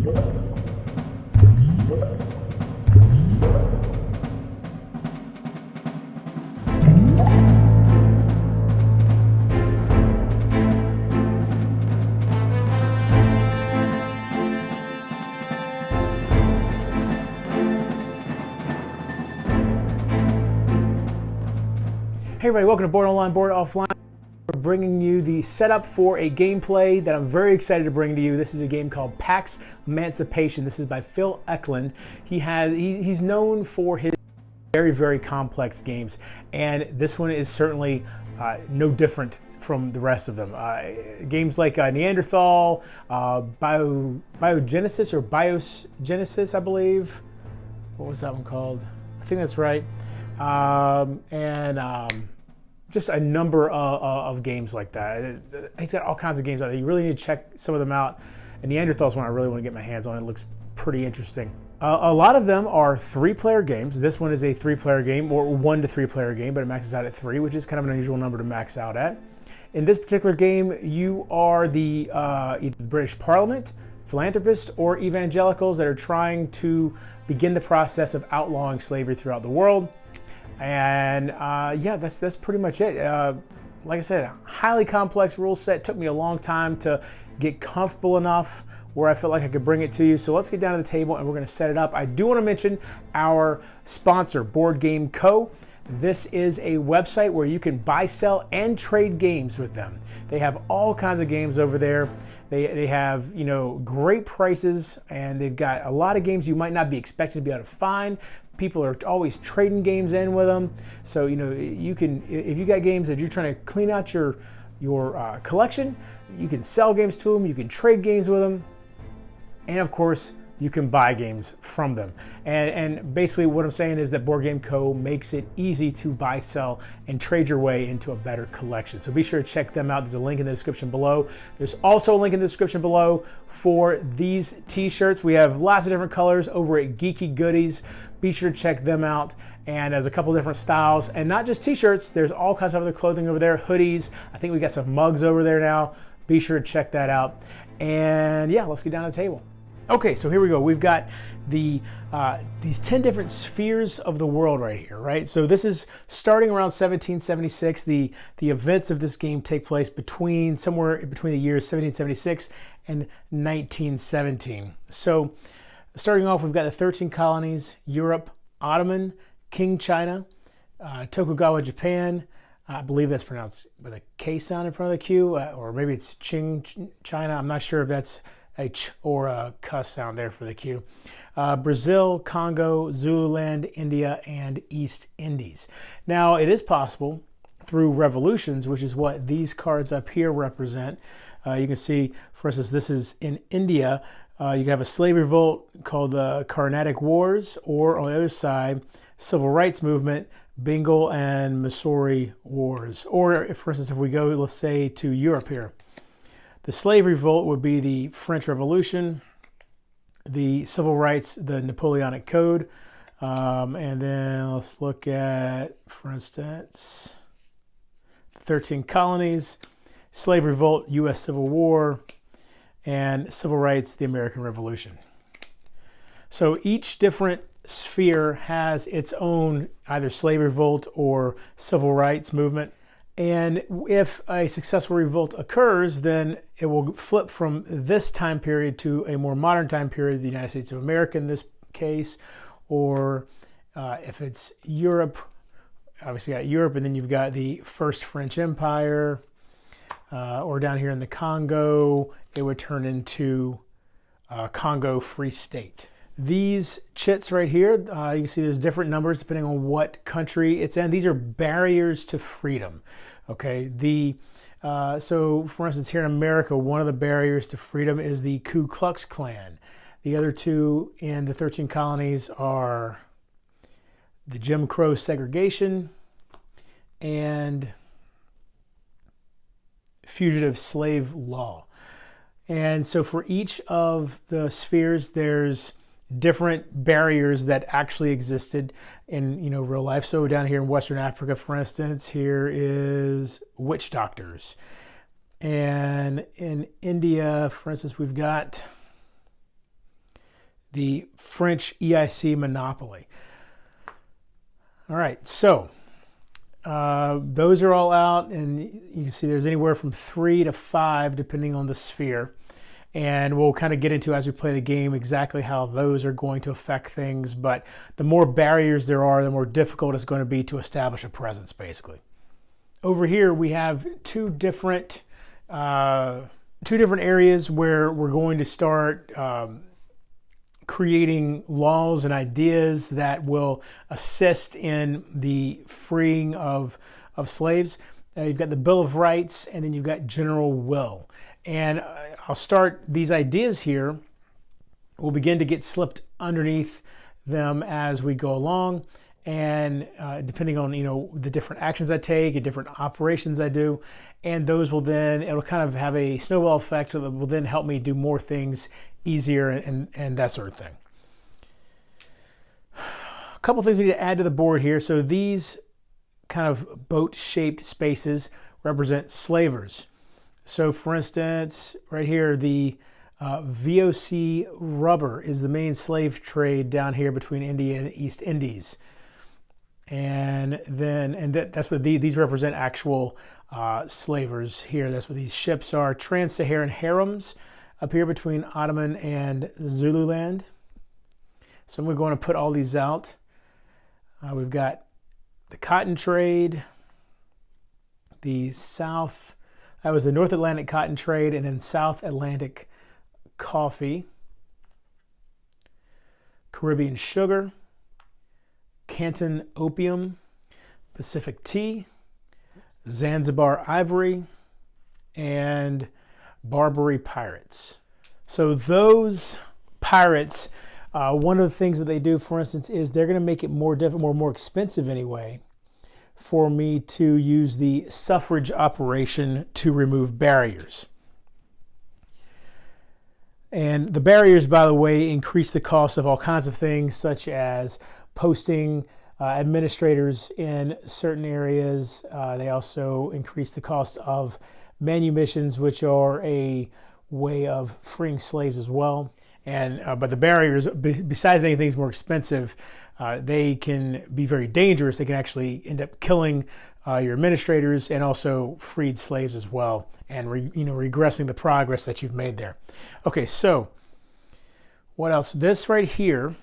Hey everybody, welcome to Board Online, Board Offline. We're bringing you the setup for a gameplay that I'm very excited to bring to you. This is a game called Pax Emancipation. This is by Phil Eklund. He's known for his very, very complex games, and this one is certainly no different from the rest of them. Games like Neanderthal, Biogenesis or Biogenesis, I believe. What was that one called? I think that's right. Just a number of games like that. He's got all kinds of games out there. You really need to check some of them out. And Neanderthal is one I really want to get my hands on. It looks pretty interesting. A lot of them are 3-player games. This one is a 3-player game, or 1 to 3-player game, but it maxes out at 3, which is kind of an unusual number to max out at. In this particular game, you are either the British Parliament, philanthropists, or evangelicals that are trying to begin the process of outlawing slavery throughout the world. And yeah, that's pretty much it. Like I said, highly complex rule set. Took me a long time to get comfortable enough where I felt like I could bring it to you. So let's get down to the table and we're going to set it up. I do want to mention our sponsor, Board Game Co. This is a website where you can buy, sell, and trade games with them. They have all kinds of games over there. They have, great prices, and they've got a lot of games you might not be expecting to be able to find. People are always trading games in with them. So, you can, if you got games that you're trying to clean out your collection, you can sell games to them, you can trade games with them, and of course, you can buy games from them. And basically what I'm saying is that Board Game Co. makes it easy to buy, sell, and trade your way into a better collection. So be sure to check them out. There's a link in the description below. There's also a link in the description below for these t-shirts. We have lots of different colors over at Geeky Goodies. Be sure to check them out. And there's a couple different styles. And not just t-shirts, there's all kinds of other clothing over there, hoodies. I think we got some mugs over there now. Be sure to check that out. And yeah, let's get down to the table. Okay, so here we go. We've got these 10 different spheres of the world right here, right? So this is starting around 1776. The events of this game take place somewhere between the years 1776 and 1917. So starting off, we've got the 13 colonies: Europe, Ottoman, King China, Tokugawa Japan. I believe that's pronounced with a K sound in front of the Q, or maybe it's Qing China. I'm not sure if that's a ch or a k sound there for the Q. Brazil, Congo, Zululand, India, and East Indies. Now, it is possible through revolutions, which is what these cards up here represent. You can see, for instance, this is in India. You can have a slave revolt called the Carnatic Wars, or on the other side, civil rights movement, Bengal and Missouri Wars. Or, for instance, if we go, let's say, to Europe here. The slave revolt would be the French Revolution, the civil rights, the Napoleonic Code, and then let's look at, for instance, the 13 colonies, slave revolt, U.S. Civil War, and civil rights, the American Revolution. So each different sphere has its own either slave revolt or civil rights movement. And if a successful revolt occurs, then it will flip from this time period to a more modern time period, the United States of America in this case, or if it's Europe, obviously you got Europe, and then you've got the First French Empire, or down here in the Congo, it would turn into Congo Free State. These chits right here, you can see there's different numbers depending on what country it's in. These are barriers to freedom. Okay, so for instance, here in America, one of the barriers to freedom is the Ku Klux Klan. The other two in the 13 colonies are the Jim Crow segregation and fugitive slave law. And so for each of the spheres, there's different barriers that actually existed in real life. So down here in Western Africa, for instance, here is witch doctors. And in India, for instance, we've got the French EIC monopoly. All right, so those are all out, and you can see there's anywhere from 3 to 5 depending on the sphere. And we'll kind of get into, as we play the game, exactly how those are going to affect things. But the more barriers there are, the more difficult it's going to be to establish a presence, basically. Over here, we have two different areas where we're going to start creating laws and ideas that will assist in the freeing of slaves. You've got the Bill of Rights, and then you've got general will. And I'll start these ideas here. We'll begin to get slipped underneath them as we go along. And depending on, the different actions I take and different operations I do, and those will then, it'll kind of have a snowball effect that will then help me do more things easier and that sort of thing. A couple things we need to add to the board here. So these kind of boat-shaped spaces represent slavers. So for instance, right here, the VOC rubber is the main slave trade down here between India and East Indies. And then, that's what these represent actual slavers here. That's what these ships are. Trans-Saharan harems up here between Ottoman and Zululand. So we're going to put all these out. We've got the cotton trade, the South, that was the North Atlantic cotton trade, and then South Atlantic coffee, Caribbean sugar, Canton opium, Pacific tea, Zanzibar ivory, and Barbary pirates. So those pirates, one of the things that they do, for instance, is they're going to make it more difficult, more expensive anyway, for me to use the suffrage operation to remove barriers. And the barriers, by the way, increase the cost of all kinds of things, such as posting administrators in certain areas. They also increase the cost of manumissions, which are a way of freeing slaves as well. And but the barriers, besides making things more expensive, they can be very dangerous. They can actually end up killing your administrators and also freed slaves as well, and regressing the progress that you've made there. Okay, so what else? This right here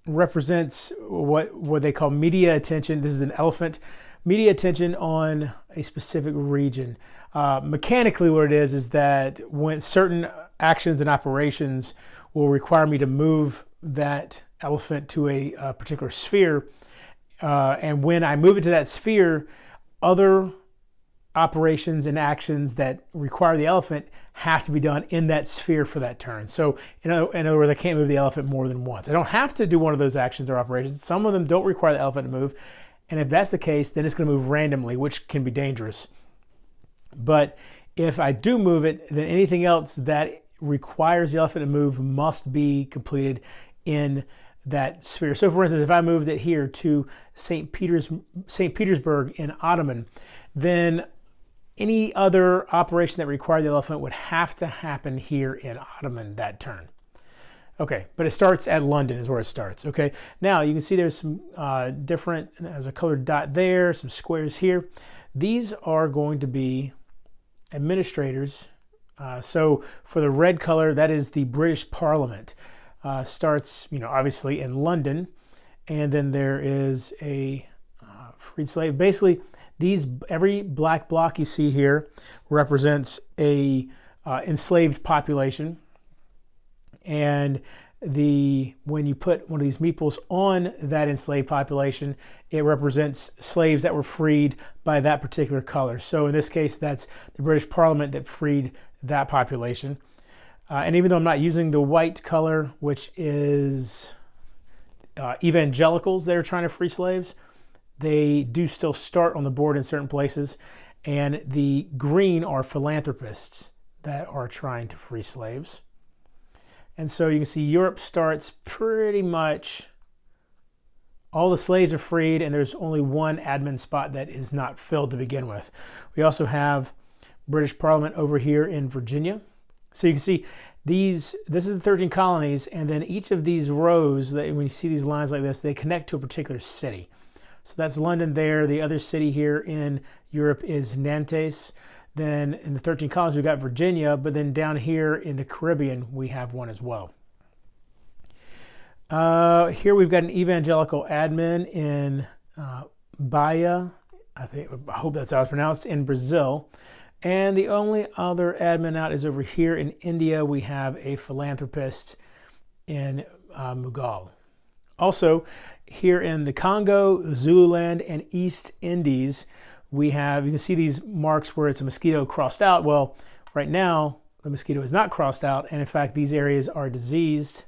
represents what they call media attention. This is an elephant. Media attention on a specific region. Mechanically, what it is that when certain actions and operations will require me to move that elephant to a particular sphere, and when I move it to that sphere, other operations and actions that require the elephant have to be done in that sphere for that turn. So in other words, I can't move the elephant more than once. I don't have to do one of those actions or operations. Some of them don't require the elephant to move, and if that's the case, then it's going to move randomly, which can be dangerous. But if I do move it, then anything else that requires the elephant to move must be completed in that sphere. So for instance, if I moved it here to St. Petersburg in Ottoman, then any other operation that required the elephant would have to happen here in Ottoman that turn. Okay, but it starts at London is where it starts. Okay, now you can see there's some there's a colored dot there, some squares here. These are going to be administrators. So for the red color, that is the British Parliament. Starts, obviously in London, and then there is a freed slave. Basically, every black block you see here represents a enslaved population, and when you put one of these meeples on that enslaved population, it represents slaves that were freed by that particular color. So in this case, that's the British Parliament that freed that population. And even though I'm not using the white color, which is evangelicals that are trying to free slaves, they do still start on the board in certain places. And the green are philanthropists that are trying to free slaves. And so you can see Europe starts pretty much, all the slaves are freed, and there's only one admin spot that is not filled to begin with. We also have British Parliament over here in Virginia. So you can see this is the 13 colonies, and then each of these rows, when you see these lines like this, they connect to a particular city. So that's London there. The other city here in Europe is Nantes. Then in the 13 colonies, we've got Virginia, but then down here in the Caribbean, we have one as well. Here we've got an evangelical admin in Bahia, I hope that's how it's pronounced, in Brazil. And the only other admin out is over here in India. We have a philanthropist in Mughal. Also, here in the Congo, Zululand, and East Indies, you can see these marks where it's a mosquito crossed out. Well, right now, the mosquito is not crossed out, and in fact, these areas are diseased,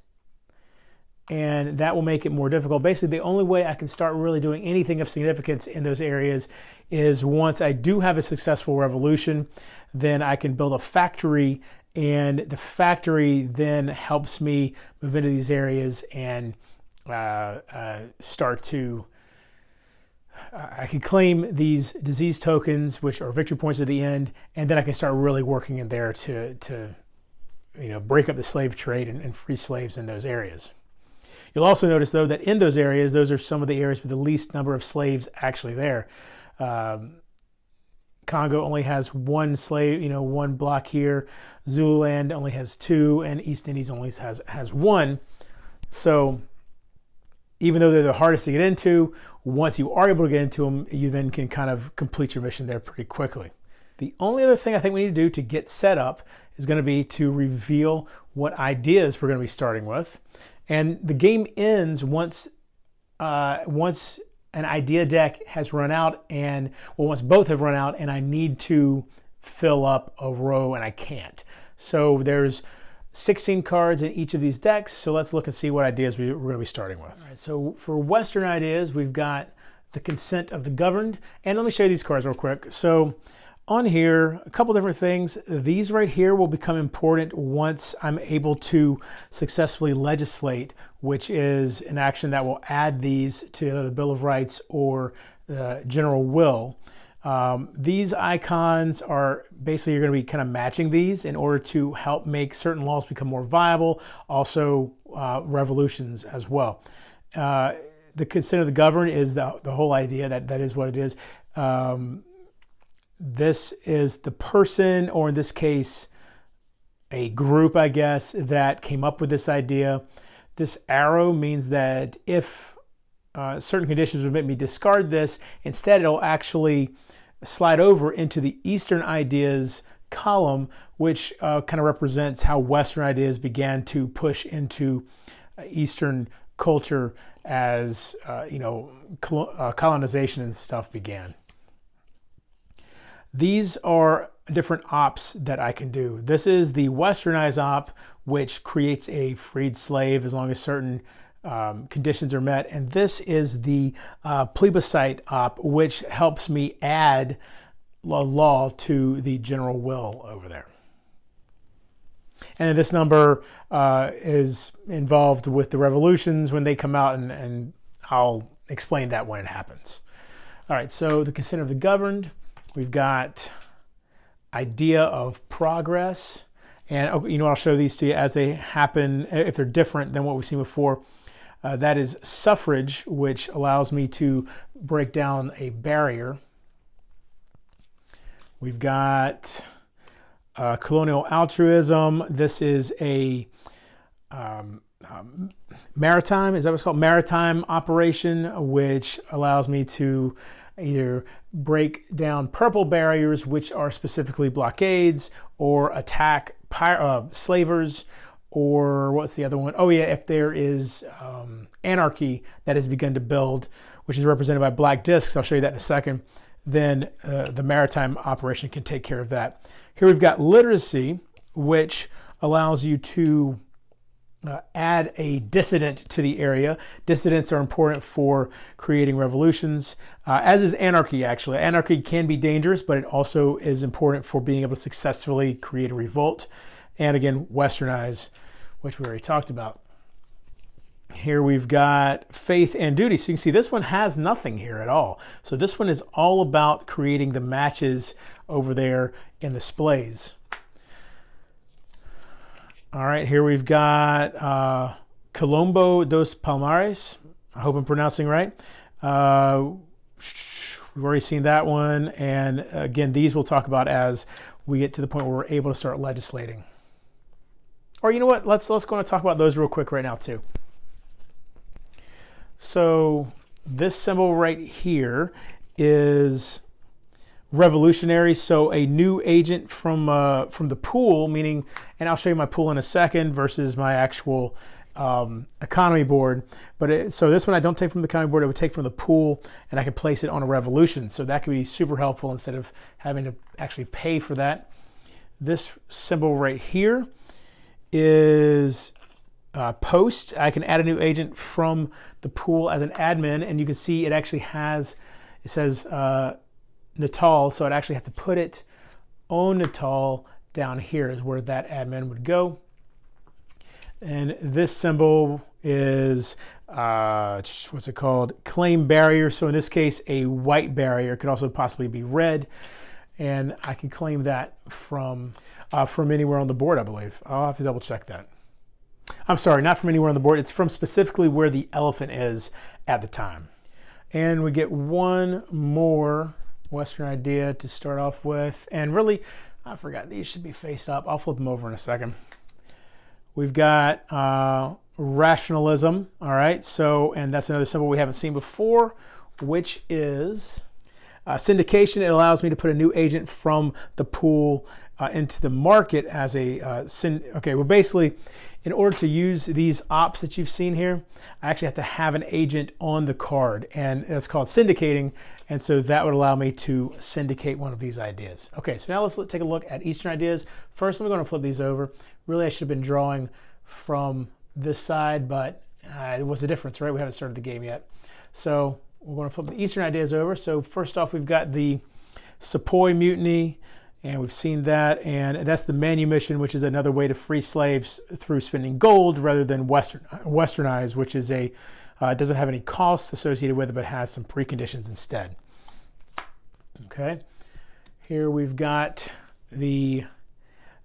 and that will make it more difficult. Basically, the only way I can start really doing anything of significance in those areas is once I do have a successful revolution, then I can build a factory, and the factory then helps me move into these areas and start to, I can claim these disease tokens, which are victory points at the end, and then I can start really working in there to break up the slave trade and free slaves in those areas. You'll also notice, though, that in those areas, those are some of the areas with the least number of slaves actually there. Congo only has one slave, one block here. Zululand only has 2, and East Indies only has 1. So even though they're the hardest to get into, once you are able to get into them, you then can kind of complete your mission there pretty quickly. The only other thing I think we need to do to get set up is going to be to reveal what ideas we're going to be starting with. And the game ends once an idea deck has run out, once both have run out, and I need to fill up a row and I can't. So there's 16 cards in each of these decks. So let's look and see what ideas we're going to be starting with. All right, so for Western ideas, we've got the consent of the governed. And let me show you these cards real quick. So on here, a couple different things. These right here will become important once I'm able to successfully legislate, which is an action that will add these to the Bill of Rights or the general will. These icons are basically, you're going to be kind of matching these in order to help make certain laws become more viable, also revolutions as well. The consent of the governed is the whole idea that is what it is. This is the person, or in this case, a group, I guess, that came up with this idea. This arrow means that if certain conditions would make me discard this, instead it'll actually slide over into the Eastern ideas column, which kind of represents how Western ideas began to push into Eastern culture as colonization and stuff began. These are different ops that I can do. This is the Westernized op, which creates a freed slave as long as certain conditions are met. And this is the plebiscite op, which helps me add law to the general will over there. And this number is involved with the revolutions when they come out, and I'll explain that when it happens. All right, so the consent of the governed. We've got idea of progress, and I'll show these to you as they happen, if they're different than what we've seen before. That is suffrage, which allows me to break down a barrier. We've got colonial altruism. This is a maritime, is that what's called? Maritime operation, which allows me to either break down purple barriers, which are specifically blockades, or attack slavers, or what's the other one? Oh yeah, if there is anarchy that has begun to build, which is represented by black discs, I'll show you that in a second, then the maritime operation can take care of that. Here we've got literacy, which allows you to add a dissident to the area. Dissidents are important for creating revolutions, as is anarchy, actually. Anarchy can be dangerous, but it also is important for being able to successfully create a revolt. And again, westernize, which we already talked about. Here we've got faith and duty. So you can see this one has nothing here at all. So this one is all about creating the matches over there in the displays. All right, here we've got Colombo dos Palmares. I hope I'm pronouncing right. We've already seen that one. And again, these we'll talk about as we get to the point where we're able to start legislating. Or you know what? Let's go and talk about those real quick right now too. So this symbol right here is revolutionary. So a new agent from the pool, meaning, and I'll show you my pool in a second versus my actual economy board. But so this one I don't take from the economy board, I would take from the pool, and I can place it on a revolution. So that could be super helpful instead of having to actually pay for that. This symbol right here is post. I can add a new agent from the pool as an admin, and you can see it actually has, it says Natal, so I'd actually have to put it on Natal. Down here is where that admin would go. And this symbol is, what's it called? Claim barrier. So in this case, a white barrier. It could also possibly be red. And I can claim that from anywhere on the board, I believe. I'll have to double check that. I'm sorry, not from anywhere on the board. It's from specifically where the elephant is at the time. And we get one more Western idea to start off with. And really, I forgot, these should be face up. I'll flip them over in a second. We've got rationalism, all right? So, and that's another symbol we haven't seen before, which is syndication. It allows me to put a new agent from the pool into the market as a okay, well, basically, in order to use these ops that you've seen here, I actually have to have an agent on the card, and it's called syndicating, and so that would allow me to syndicate one of these ideas. Okay, so now let's take a look at Eastern ideas. First, I'm going to flip these over. Really, I should have been drawing from this side, but what's the difference, right? We haven't started the game yet. So we're going to flip the Eastern ideas over. So first off, we've got the Sepoy Mutiny, and we've seen that, and that's the manumission, which is another way to free slaves through spending gold rather than westernize, which is a doesn't have any costs associated with it, but has some preconditions instead. Okay, here we've got the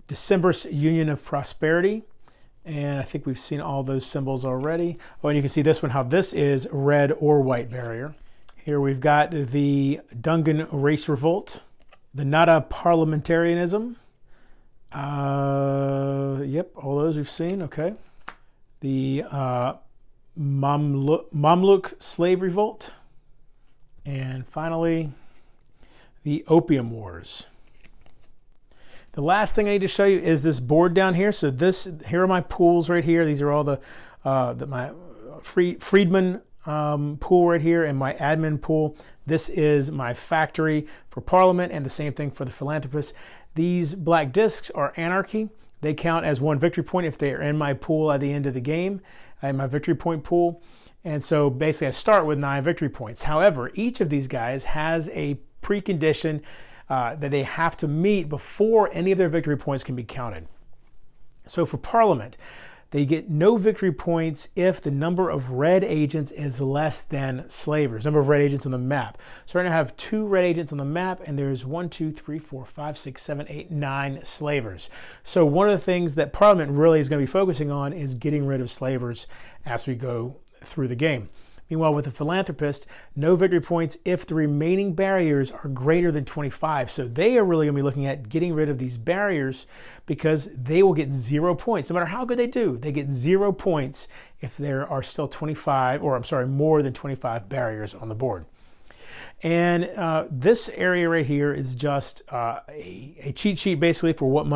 Decembrist Union of Prosperity, and I think we've seen all those symbols already. Oh, and you can see this one, how this is red or white barrier. Here we've got the Dungan Race Revolt, the Nada Parliamentarianism. Yep, all those we've seen, okay. The Mamluk Slave Revolt. And finally, the Opium Wars. The last thing I need to show you is this board down here. So here are my pools right here. These are all my Freedman pool right here and my admin pool. This is my factory for Parliament, and the same thing for the philanthropists. These black discs are anarchy. They count as one victory point if they are in my pool at the end of the game, in my victory point pool. And so basically I start with 9 victory points. However, each of these guys has a precondition that they have to meet before any of their victory points can be counted. So for Parliament, they get no victory points if the number of red agents is less than slavers, number of red agents on the map. So right now I have 2 red agents on the map, and there's 1, 2, 3, 4, 5, 6, 7, 8, 9 slavers. So one of the things that Parliament really is going to be focusing on is getting rid of slavers as we go through the game. Meanwhile, with the philanthropist, no victory points if the remaining barriers are greater than 25. So they are really going to be looking at getting rid of these barriers because they will get 0 points. No matter how good they do, they get 0 points if there are still more than 25 barriers on the board. And this area right here is just a cheat sheet basically for what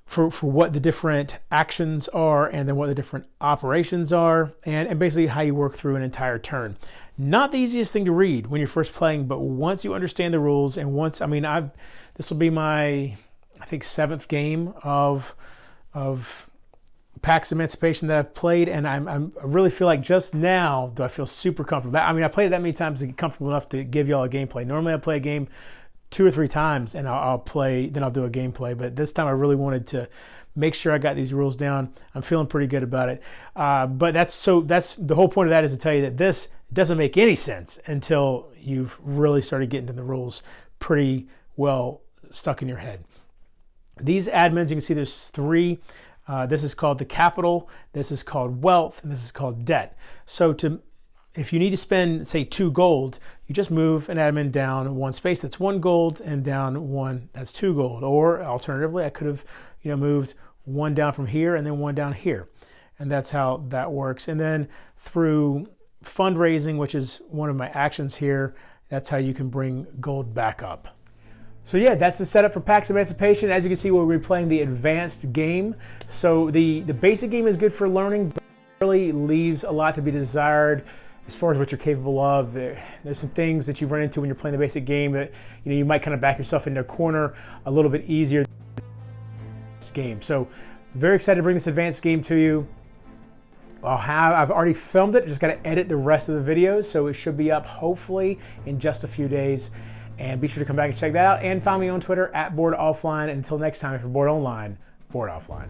for what the different actions are, and then what the different operations are, and basically how you work through an entire turn. Not the easiest thing to read when you're first playing, but once you understand the rules, and this will be my, I think, 7th game of Pax Emancipation that I've played, and I really feel like just now do I feel super comfortable. I played it that many times to get comfortable enough to give y'all a gameplay. Normally I play a game 2 or 3 times and I'll do a gameplay, but this time I really wanted to make sure I got these rules down. I'm feeling pretty good about it. But that's the whole point of that, is to tell you that this doesn't make any sense until you've really started getting to the rules pretty well stuck in your head. These admins, you can see there's three. This is called the capital, this is called wealth, and this is called debt. So if you need to spend, say, 2 gold, you just move an admin down 1 space, that's 1 gold, and down 1, that's 2 gold. Or alternatively, I could have moved 1 down from here and then 1 down here. And that's how that works. And then through fundraising, which is one of my actions here, that's how you can bring gold back up. So yeah, that's the setup for Pax Emancipation. As you can see, we'll be playing the advanced game. So the basic game is good for learning, but it really leaves a lot to be desired as far as what you're capable of. There's some things that you run into when you're playing the basic game that you might kind of back yourself into a corner a little bit easier than this game. So very excited to bring this advanced game to you. I've already filmed it, just got to edit the rest of the videos, so it should be up hopefully in just a few days. And be sure to come back and check that out, and find me on Twitter @boredoffline. Until next time, if you're bored online, board offline.